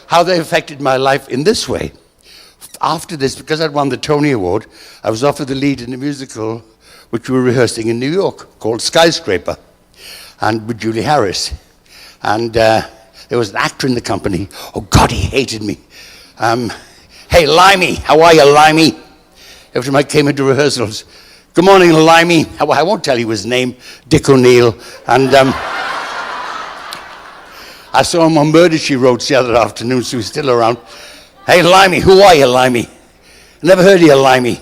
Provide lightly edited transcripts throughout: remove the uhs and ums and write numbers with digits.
how they affected my life in this way. After this, because I'd won the Tony Award, I was offered the lead in a musical which we were rehearsing in New York called Skyscraper, and with Julie Harris. And there was an actor in the company. Oh God, he hated me. Hey, Limey, how are you, Limey? Every time I came into rehearsals, good morning, Limey. I won't tell you his name, Dick O'Neill. And I saw him on Murder, She Wrote the other afternoon, so he's still around. Hey, Limey, who are you, Limey? I never heard of you, Limey.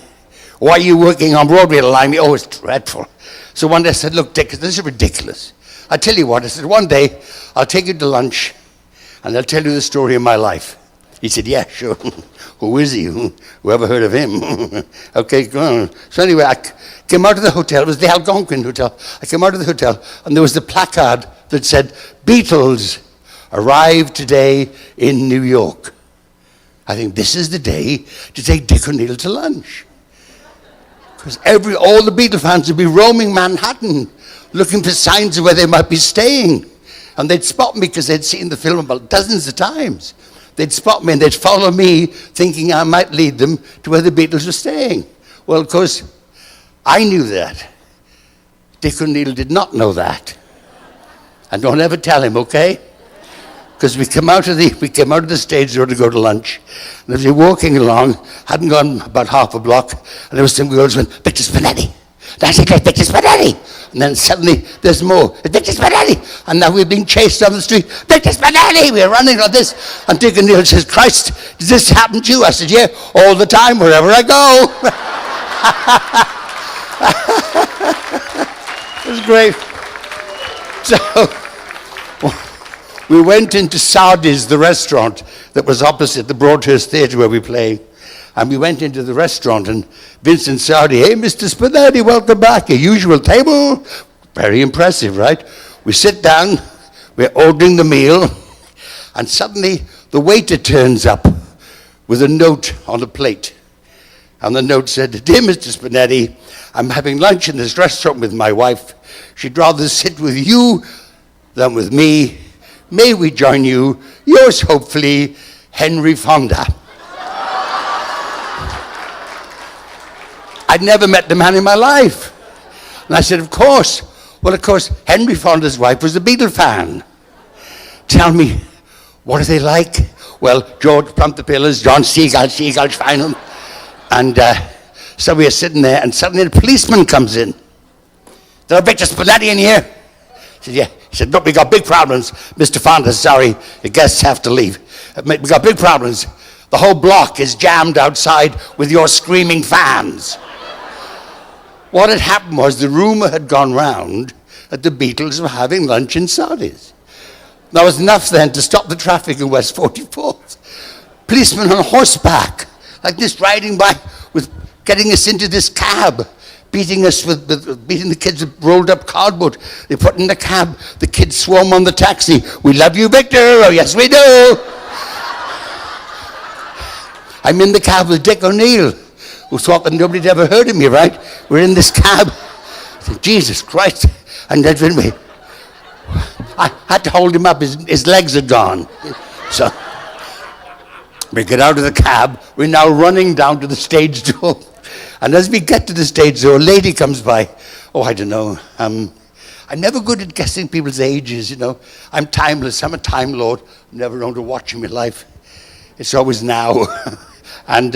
Why are you working on Broadway, Limey? Oh, it's dreadful. So one day I said, look, Dick, this is ridiculous. I tell you what, I said, one day I'll take you to lunch and I'll tell you the story of my life. He said, yeah, sure. Who is he? Who ever heard of him? Okay, go on. So anyway, I came out of the hotel. It was the Algonquin Hotel. I came out of the hotel and there was the placard that said, Beatles arrived today in New York. I think this is the day to take Dick O'Neill to lunch. Because all the Beatle fans would be roaming Manhattan looking for signs of where they might be staying. And they'd spot me because they'd seen the film about dozens of times. They'd spot me and they'd follow me thinking I might lead them to where the Beatles were staying. Well, of course, I knew that. Dick O'Neill did not know that. And don't ever tell him, okay? Because we came out of the stage door to go to lunch, and as we were walking along, hadn't gone about half a block, and there was some girls went, Victor Spinette. That's it, Victor Spinette. And then suddenly there's more, Victor Spinette. And now we're being chased down the street, Victor Spinette. We're running like this, and Dick O'Neill says, Christ, does this happen to you? I said, yeah, all the time, wherever I go. It was great. So we went into Sardi's, the restaurant that was opposite the Broadhurst Theatre where we play. And we went into the restaurant and Vincent Sardi, hey, Mr. Spinette, welcome back. Your usual table. Very impressive, right? We sit down, we're ordering the meal, and suddenly the waiter turns up with a note on a plate. And the note said, dear Mr. Spinette, I'm having lunch in this restaurant with my wife. She'd rather sit with you than with me. May we join you? Yours, hopefully, Henry Fonda. I'd never met the man in my life. And I said, of course. Well, of course, Henry Fonda's wife was a Beatle fan. Tell me, what are they like? Well, George Plump the Pillars, John Seagull, Schweinhund. And so we are sitting there, and suddenly a policeman comes in. There are Victor Spinette in here? I said, yeah. He said, look, we got big problems. Mr. Fonda, sorry, the guests have to leave. We got big problems. The whole block is jammed outside with your screaming fans. What had happened was the rumor had gone round that the Beatles were having lunch in Sardi's. That was enough then to stop the traffic in West 44th. Policemen on horseback, like this, riding by, with getting us into this cab. Beating us beating the kids with rolled up cardboard. They put in the cab. The kids swarm on the taxi. We love you, Victor. Oh, yes, we do. I'm in the cab with Dick O'Neill, who thought that nobody had ever heard of me, right? We're in this cab. I said, Jesus Christ. And then I had to hold him up. His legs are gone. So we get out of the cab. We're now running down to the stage door. And as we get to the stage door, a lady comes by. Oh, I don't know. I'm never good at guessing people's ages, you know. I'm timeless. I'm a time lord. I'm never known to watch in my life. It's always now. And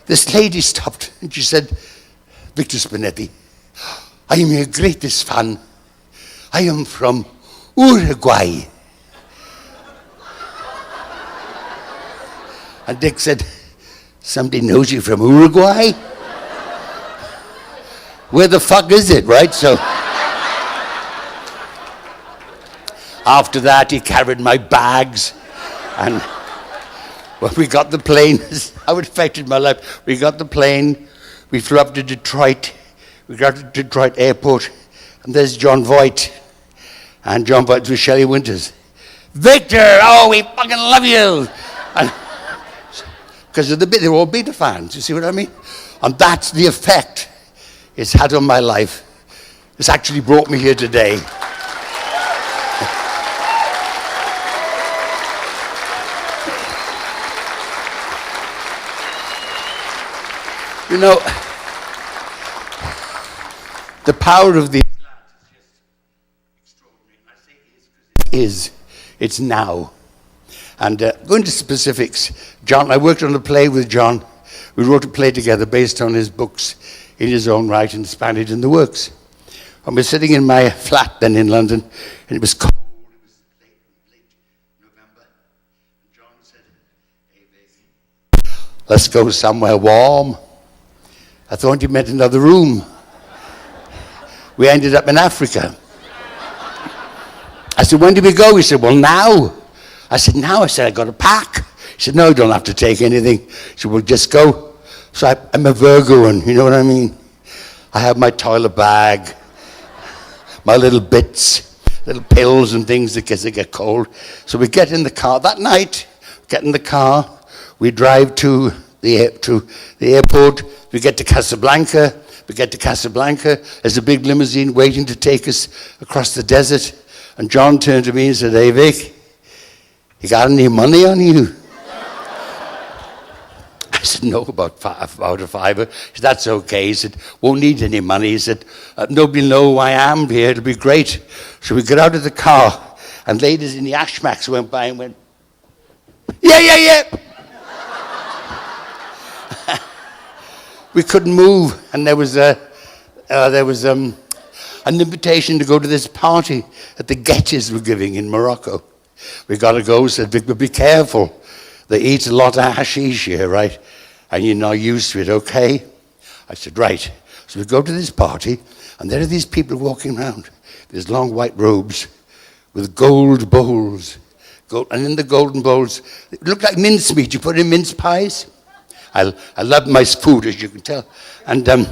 this lady stopped and she said, Victor Spinette, I am your greatest fan. I am from Uruguay. And Dick said, somebody knows you from Uruguay? Where the fuck is it, right? So after that, he carried my bags. And when we got the plane, how it affected my life. We got the plane, we flew up to Detroit. We got to Detroit airport, and there's John Voight. And John Voight was Shelley Winters. Victor, oh, we fucking love you. Because they're all Beatle fans, you see what I mean? And that's the effect it's had on my life. It's actually brought me here today. You know, the power of these lads is just extraordinary. I say is because it is. It's now. And going to specifics, John, I worked on a play with John. We wrote a play together based on his books in his own right and Spinette in the works. And we're sitting in my flat then in London, and it was cold. It was late November. And John said, "Hey, Vic, let's go somewhere warm." I thought you meant another room. We ended up in Africa. I said, "When did we go?" He said, "Well, now." I said, "Now?" I said, "I got to pack." He said, "No, you don't have to take anything." He said, "We'll just go." So I'm a Virgoan, you know what I mean? I have my toilet bag, my little bits, little pills and things in case I get cold. So we get in the car. That night, get in the car, we drive to the airport. We get to Casablanca. There's a big limousine waiting to take us across the desert. And John turned to me and said, "Hey, Vic, you got any money on you?" I said, "No, about a fiver." He said, "That's okay." He said, "Won't need any money." He said, "Nobody will know who I am here. It'll be great." So we got out of the car, and ladies in the Ashmacks went by and went, yeah. We couldn't move, and there was an invitation to go to this party that the Gettys were giving in Morocco. We got to go. Said, "Vic, but be careful. They eat a lot of hashish here, right? And you're not used to it, okay?" I said, "Right." So we go to this party, and there are these people walking around. There's long white robes with gold bowls. And in the golden bowls, it looked like mincemeat. You put in mince pies. I love my food, as you can tell. And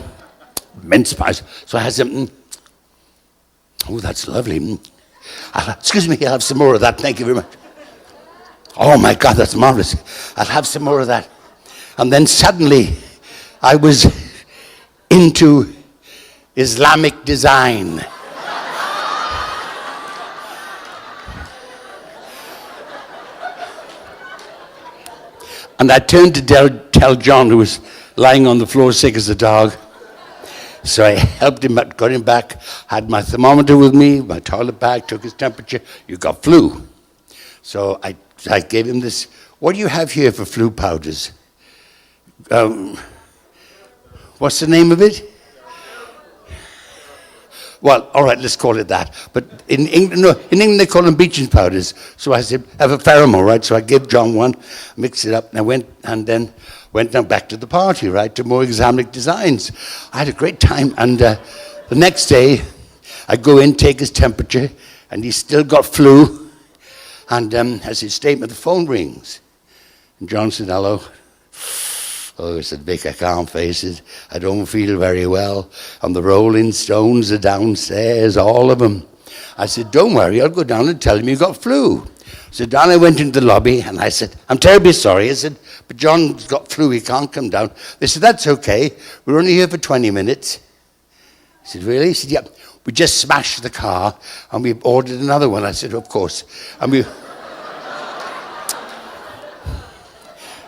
mince pies. So I had some. Oh, that's lovely. Excuse me, I'll have some more of that. Thank you very much. Oh my God, that's marvelous. I'll have some more of that. And then suddenly, I was into Islamic design. And I turned to tell John, who was lying on the floor sick as a dog. So I helped him, got him back, had my thermometer with me, my toilet bag, took his temperature. "You got flu." So I gave him this. "What do you have here for flu powders?" What's the name of it? Well, all right, let's call it that. But in England they call them bleaching powders. So I said, "Have a pheromone," right? So I gave John one, mixed it up, and then went down back to the party, right, to more Islamic designs. I had a great time, and the next day I go in, take his temperature, and he's still got flu. And as his statement, the phone rings. And John said, "Hello." Oh, I said, "Vic, I can't face it. I don't feel very well. And the Rolling Stones are downstairs, all of them." I said, "Don't worry, I'll go down and tell him you got flu." So down I went into the lobby, and I said, "I'm terribly sorry." I said, "But John's got flu, he can't come down." They said, "That's okay. We're only here for 20 minutes. I said, "Really?" He said, "Yeah. We just smashed the car, and we ordered another one." I said, "Of course."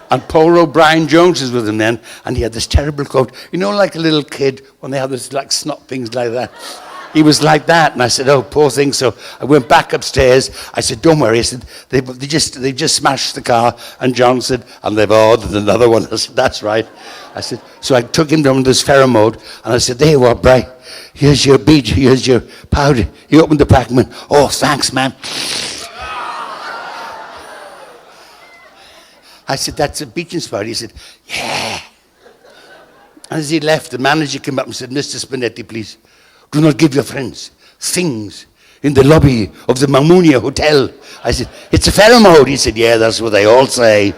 And Paul O'Brien Jones was with him then, and he had this terrible coat. You know, like a little kid, when they have this like snot things like that. He was like that, and I said, "Oh, poor thing." So I went back upstairs. I said, "Don't worry." I said, they just smashed the car." And John said, "And they've ordered another one." I said, "That's right." I said, so I took him down to this pheromone, and I said, "There you are, Bri. Here's your bead. Here's your powder." He opened the pack and went, "Oh, thanks, man." I said, "That's a beaching spot." He said, "Yeah." And as he left, the manager came up and said, "Mr. Spinette, please, do not give your friends things in the lobby of the Mamounia Hotel." I said, "It's a pheromone." He said, "Yeah, that's what they all say."